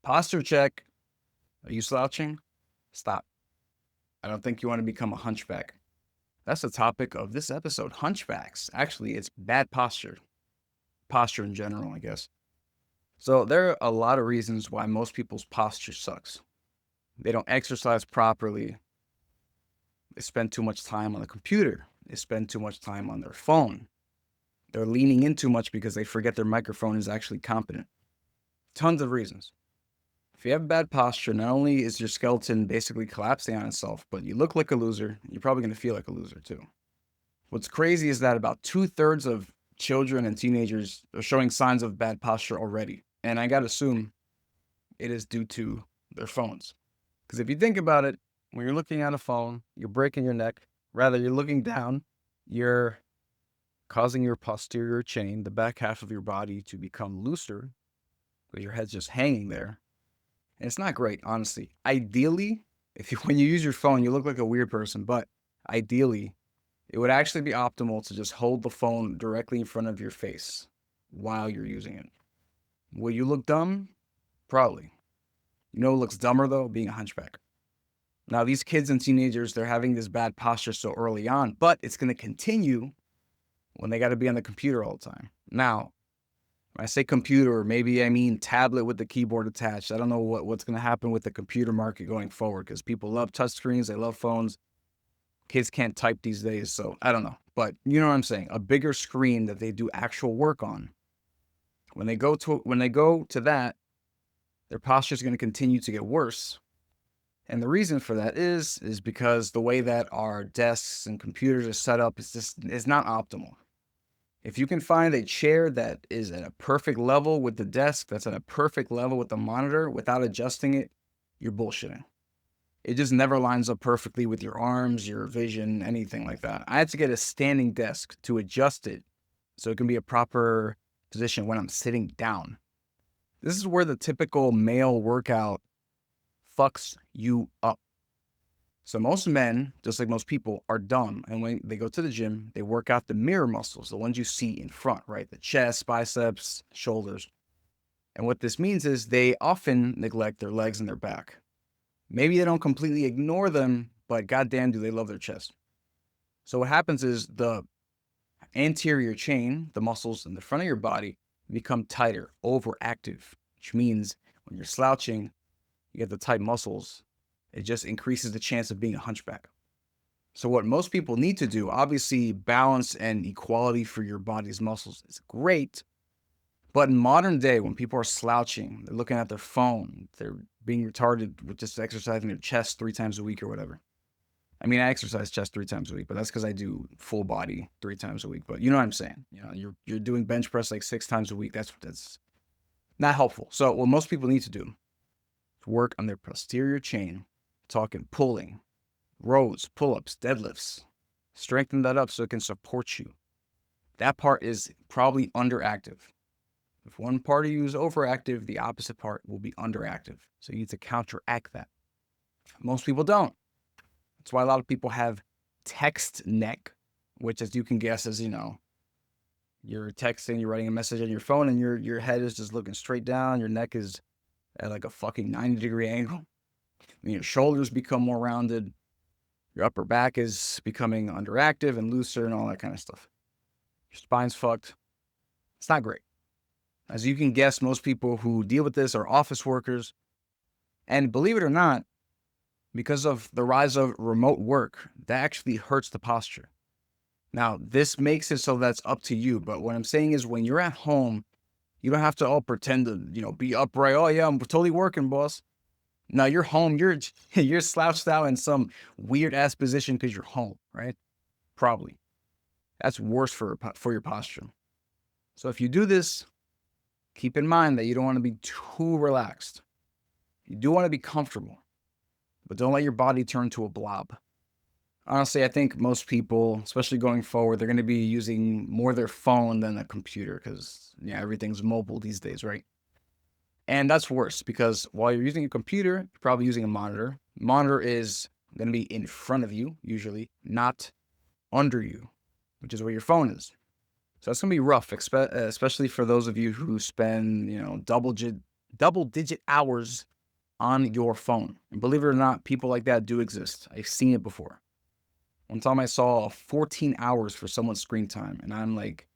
Posture check. Are you slouching? Stop. I don't think you want to become a hunchback. That's the topic of this episode, hunchbacks. Actually, it's bad posture in general, I guess. So there are a lot of reasons why most people's posture sucks. They don't exercise properly. They spend too much time on the computer. They spend too much time on their phone. They're leaning in too much because they forget their microphone is actually competent. Tons of reasons. If you have bad posture, not only is your skeleton basically collapsing on itself, but you look like a loser. You're probably going to feel like a loser too. What's crazy is that about two-thirds of children and teenagers are showing signs of bad posture already. And I got to assume it is due to their phones. Because if you think about it, when you're looking at a phone, you're breaking your neck. Rather, you're looking down, you're causing your posterior chain, the back half of your body, to become looser because your head's just hanging there. And it's not great, honestly. Ideally, when you use your phone, you look like a weird person, but ideally, it would actually be optimal to just hold the phone directly in front of your face while you're using it. Will you look dumb? Probably. You know what looks dumber though? Being a hunchback. Now, these kids and teenagers, they're having this bad posture so early on, but it's going to continue when they got to be on the computer all the time. Now, when I say computer, maybe I mean tablet with the keyboard attached. I don't know what's going to happen with the computer market going forward because people love touchscreens, they love phones. Kids can't type these days, so I don't know. But you know what I'm saying? A bigger screen that they do actual work on. When they go to that, their posture is going to continue to get worse. And the reason for that is because the way that our desks and computers are set up is not optimal. If you can find a chair that is at a perfect level with the desk, that's at a perfect level with the monitor without adjusting it, you're bullshitting. It just never lines up perfectly with your arms, your vision, anything like that. I had to get a standing desk to adjust it so it can be a proper position when I'm sitting down. This is where the typical male workout fucks you up. So most men, just like most people, are dumb. And when they go to the gym, they work out the mirror muscles, the ones you see in front, right? The chest, biceps, shoulders. And what this means is they often neglect their legs and their back. Maybe they don't completely ignore them, but goddamn do they love their chest. So what happens is the anterior chain, the muscles in the front of your body, become tighter, overactive, which means when you're slouching, you get the tight muscles. It just increases the chance of being a hunchback. So what most people need to do, obviously balance and equality for your body's muscles is great. But in modern day, when people are slouching, they're looking at their phone, they're being retarded with just exercising their chest 3 times a week or whatever. I mean, I exercise chest 3 times a week, but that's because I do full body 3 times a week. But you know what I'm saying? You know, you're doing bench press like 6 times a week. That's not helpful. So what most people need to do is work on their posterior chain, talking pulling, rows, pull-ups, deadlifts. Strengthen that up so it can support you. That part is probably underactive. If one part of you is overactive, the opposite part will be underactive. So you need to counteract that. Most people don't. That's why a lot of people have text neck, which, as you can guess, is, you're texting, you're writing a message on your phone, and your head is just looking straight down. Your neck is at like a fucking 90-degree angle. And your shoulders become more rounded. Your upper back is becoming underactive and looser and all that kind of stuff. Your spine's fucked. It's not great. As you can guess, most people who deal with this are office workers. And believe it or not, because of the rise of remote work, that actually hurts the posture. Now, this makes it so that's up to you. But what I'm saying is when you're at home, you don't have to all pretend to, be upright. Oh yeah, I'm totally working, boss. Now you're home, you're slouched out in some weird ass position because you're home, right? Probably. That's worse for your posture. So if you do this, keep in mind that you don't want to be too relaxed. You do want to be comfortable, but don't let your body turn to a blob. Honestly, I think most people, especially going forward, they're going to be using more their phone than a computer because, everything's mobile these days, right? And that's worse because while you're using a computer, you're probably using a monitor. Monitor is going to be in front of you, usually, not under you, which is where your phone is. So that's going to be rough, especially for those of you who spend, double-digit hours on your phone. And believe it or not, people like that do exist. I've seen it before. One time I saw 14 hours for someone's screen time, and I'm like,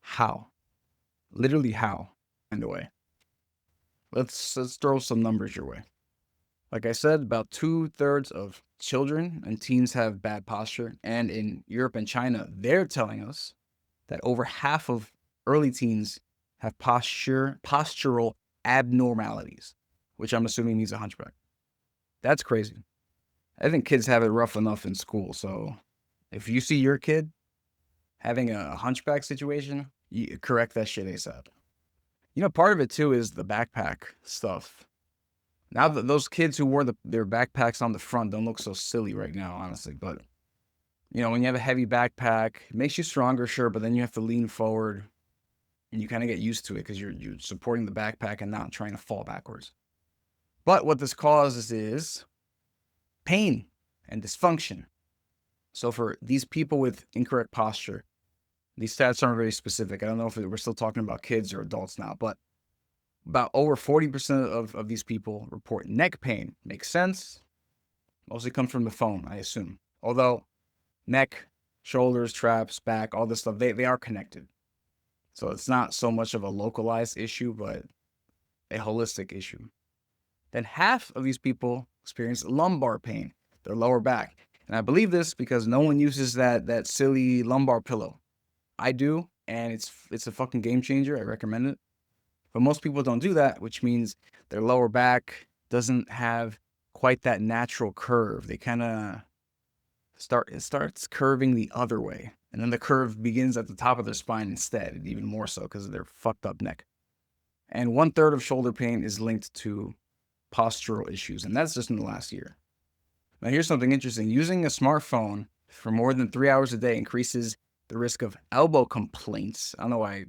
how? Literally how? Find a way. Let's throw some numbers your way. Like I said, about 2/3 of children and teens have bad posture. And in Europe and China, they're telling us that over half of early teens have postural abnormalities, which I'm assuming means a hunchback. That's crazy. I think kids have it rough enough in school. So if you see your kid having a hunchback situation, you correct that shit ASAP. Part of it too is the backpack stuff. Now that those kids who wore their backpacks on the front don't look so silly right now, honestly. But when you have a heavy backpack, it makes you stronger, sure, but then you have to lean forward and you kind of get used to it because you're supporting the backpack and not trying to fall backwards. But what this causes is pain and dysfunction. So for these people with incorrect posture, these stats aren't very specific. I don't know if we're still talking about kids or adults now, but about over 40% of these people report neck pain. Makes sense. Mostly comes from the phone, I assume. Although neck, shoulders, traps, back, all this stuff, they are connected. So it's not so much of a localized issue, but a holistic issue. Then half of these people experience lumbar pain, their lower back. And I believe this because no one uses that silly lumbar pillow. I do, and it's a fucking game changer. I recommend it. But most people don't do that, which means their lower back doesn't have quite that natural curve. They kind of starts curving the other way. And then the curve begins at the top of their spine instead, and even more so because of their fucked up neck. And 1/3 of shoulder pain is linked to postural issues, and that's just in the last year. Now, here's something interesting. Using a smartphone for more than 3 hours a day increases the risk of elbow complaints. I don't know why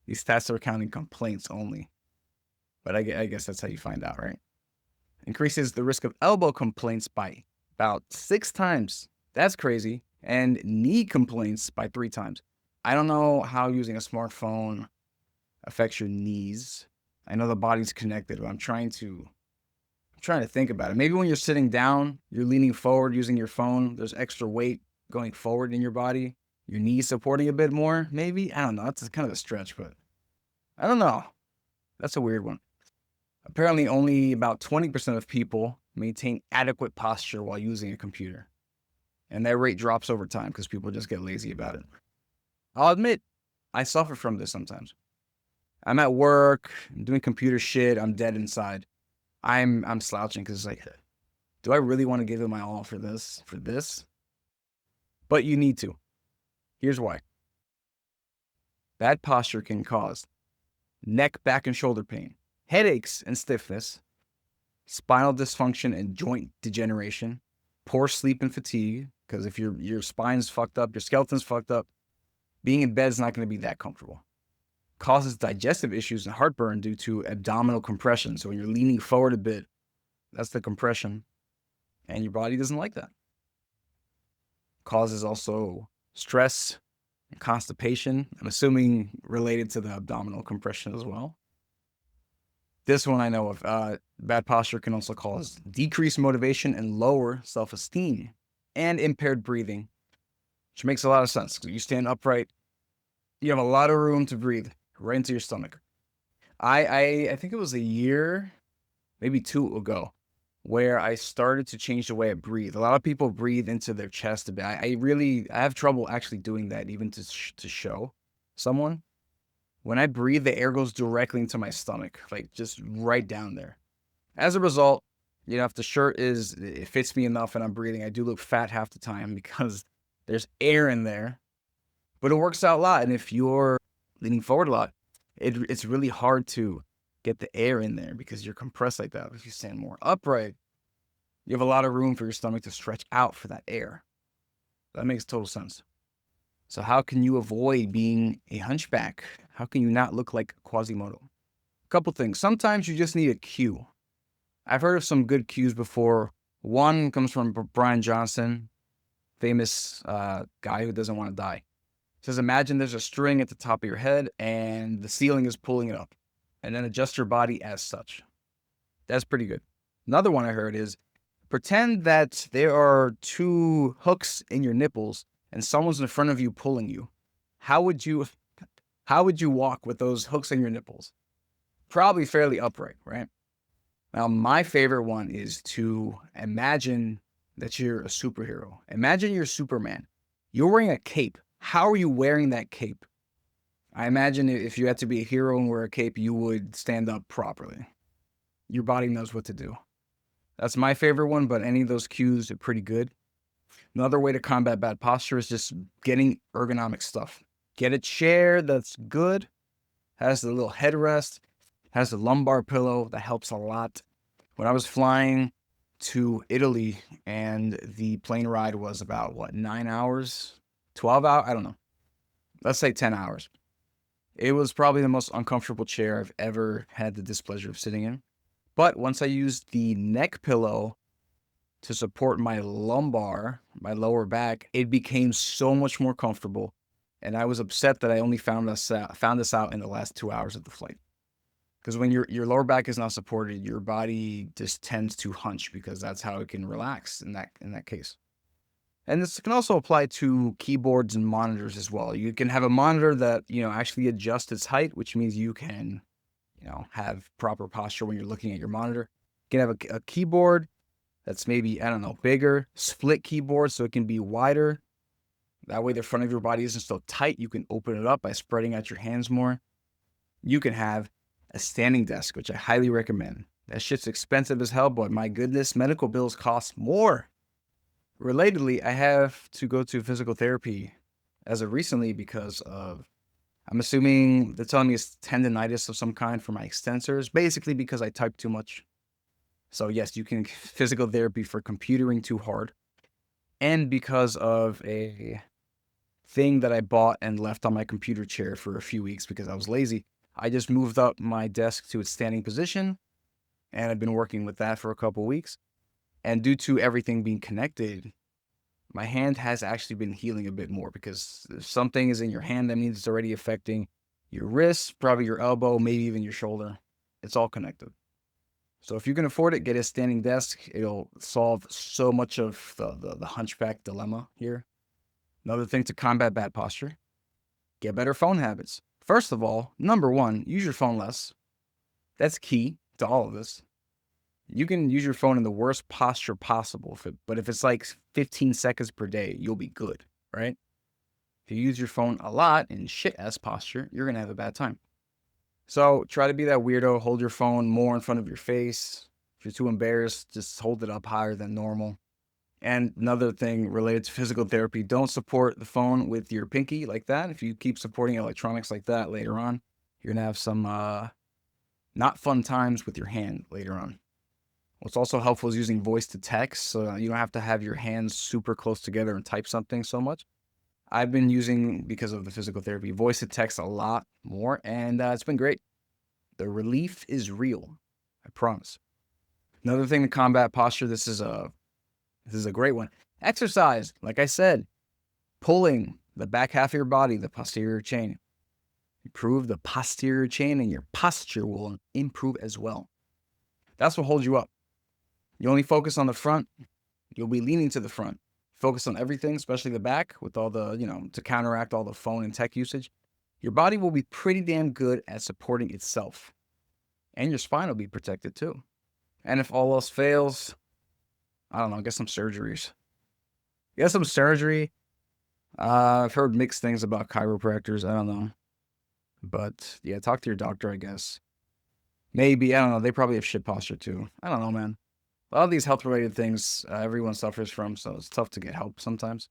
these stats are counting complaints only, but I guess that's how you find out, right? Increases the risk of elbow complaints by about 6 times. That's crazy. And knee complaints by 3 times. I don't know how using a smartphone affects your knees. I know the body's connected, but I'm trying to think about it. Maybe when you're sitting down, you're leaning forward using your phone, there's extra weight going forward in your body, your knees supporting a bit more, maybe? I don't know. That's kind of a stretch, but I don't know. That's a weird one. Apparently, only about 20% of people maintain adequate posture while using a computer. And that rate drops over time because people just get lazy about it. I'll admit, I suffer from this sometimes. I'm at work, I'm doing computer shit, I'm dead inside. I'm slouching because it's like, do I really want to give it my all for this? But you need to. Here's why. Bad posture can cause neck, back, and shoulder pain, headaches and stiffness, spinal dysfunction and joint degeneration, poor sleep and fatigue, because if your spine's fucked up, your skeleton's fucked up, being in bed is not going to be that comfortable. Causes digestive issues and heartburn due to abdominal compression. So when you're leaning forward a bit, that's the compression, and your body doesn't like that. Causes also stress and constipation. I'm assuming related to the abdominal compression as well. This one I know of. Bad posture can also cause decreased motivation and lower self-esteem and impaired breathing, which makes a lot of sense. You stand upright, you have a lot of room to breathe right into your stomach. I think it was a year, maybe 2 ago, where I started to change the way I breathe. A lot of people breathe into their chest a bit. I have trouble actually doing that, even to show someone. When I breathe, the air goes directly into my stomach, like just right down there. As a result, if the shirt it fits me enough and I'm breathing, I do look fat half the time because there's air in there. But it works out a lot. And if you're leaning forward a lot, it's really hard to get the air in there because you're compressed like that. If you stand more upright, you have a lot of room for your stomach to stretch out for that air. That makes total sense. So how can you avoid being a hunchback? How can you not look like Quasimodo? A couple things. Sometimes you just need a cue. I've heard of some good cues before. One comes from Brian Johnson, famous guy who doesn't want to die. It says, imagine there's a string at the top of your head and the ceiling is pulling it up. and then adjust your body as such. That's pretty good. Another one I heard is pretend that there are two hooks in your nipples and someone's in front of you pulling you. How would you walk with those hooks in your nipples? Probably fairly upright, right? Now, my favorite one is to imagine that you're a superhero. Imagine you're Superman. You're wearing a cape. How are you wearing that cape? I imagine if you had to be a hero and wear a cape, you would stand up properly. Your body knows what to do. That's my favorite one, but any of those cues are pretty good. Another way to combat bad posture is just getting ergonomic stuff. Get a chair that's good, has the little headrest, has the lumbar pillow. That helps a lot. When I was flying to Italy and the plane ride was about, 9 hours? 12 hours? I don't know. Let's say 10 hours. It was probably the most uncomfortable chair I've ever had the displeasure of sitting in. But once I used the neck pillow to support my lumbar, my lower back, it became so much more comfortable. And I was upset that I only found this out in the last 2 hours of the flight. Because when your lower back is not supported, your body just tends to hunch because that's how it can relax in that case. And this can also apply to keyboards and monitors as well. You can have a monitor that, actually adjusts its height, which means you can, have proper posture when you're looking at your monitor. You can have a keyboard that's maybe, bigger, split keyboard so it can be wider. That way the front of your body isn't so tight. You can open it up by spreading out your hands more. You can have a standing desk, which I highly recommend. That shit's expensive as hell, but my goodness, medical bills cost more. Relatedly, I have to go to physical therapy as of recently because of, I'm assuming they're telling me it's tendonitis of some kind for my extensors, basically because I type too much. So yes, you can physical therapy for computering too hard. And because of a thing that I bought and left on my computer chair for a few weeks because I was lazy, I just moved up my desk to its standing position, and I've been working with that for a couple weeks. And due to everything being connected, my hand has actually been healing a bit more because if something is in your hand, that means it's already affecting your wrist, probably your elbow, maybe even your shoulder. It's all connected. So if you can afford it, get a standing desk. It'll solve so much of the hunchback dilemma here. Another thing to combat bad posture, get better phone habits. First of all, number one, use your phone less. That's key to all of this. You can use your phone in the worst posture possible, but if it's like 15 seconds per day, you'll be good, right? If you use your phone a lot in shit-ass posture, you're going to have a bad time. So try to be that weirdo. Hold your phone more in front of your face. If you're too embarrassed, just hold it up higher than normal. And another thing related to physical therapy, don't support the phone with your pinky like that. If you keep supporting electronics like that later on, you're going to have some not fun times with your hand later on. What's also helpful is using voice to text, so you don't have to have your hands super close together and type something so much. I've been using, because of the physical therapy, voice to text a lot more, and it's been great. The relief is real, I promise. Another thing to combat posture, this is a great one. Exercise, like I said, pulling the back half of your body, the posterior chain. Improve the posterior chain, and your posture will improve as well. That's what holds you up. You only focus on the front, you'll be leaning to the front. Focus on everything, especially the back, with all the, to counteract all the phone and tech usage. Your body will be pretty damn good at supporting itself. And your spine will be protected too. And if all else fails, I don't know, get some surgeries. Get some surgery. I've heard mixed things about chiropractors. I don't know. But yeah, talk to your doctor, I guess. Maybe, I don't know. They probably have shit posture too. I don't know, man. A lot of these health-related things everyone suffers from, so it's tough to get help sometimes.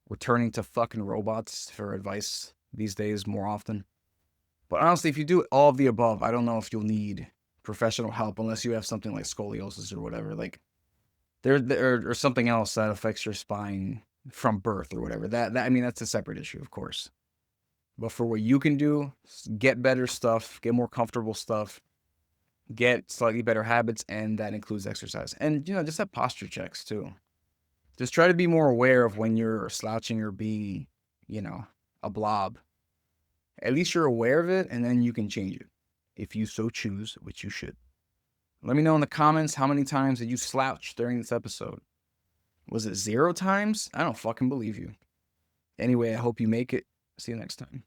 We're turning to fucking robots for advice these days more often. But honestly, if you do all of the above, I don't know if you'll need professional help unless you have something like scoliosis or whatever. Like, there or something else that affects your spine from birth or whatever. I mean, that's a separate issue, of course. But for what you can do, get better stuff, get more comfortable stuff, get slightly better habits, and that includes exercise. And, just have posture checks too. Just try to be more aware of when you're slouching or being, a blob. At least you're aware of it, and then you can change it. if you so choose, which you should. Let me know in the comments how many times did you slouch during this episode. Was it 0 times? I don't fucking believe you. Anyway, I hope you make it. See you next time.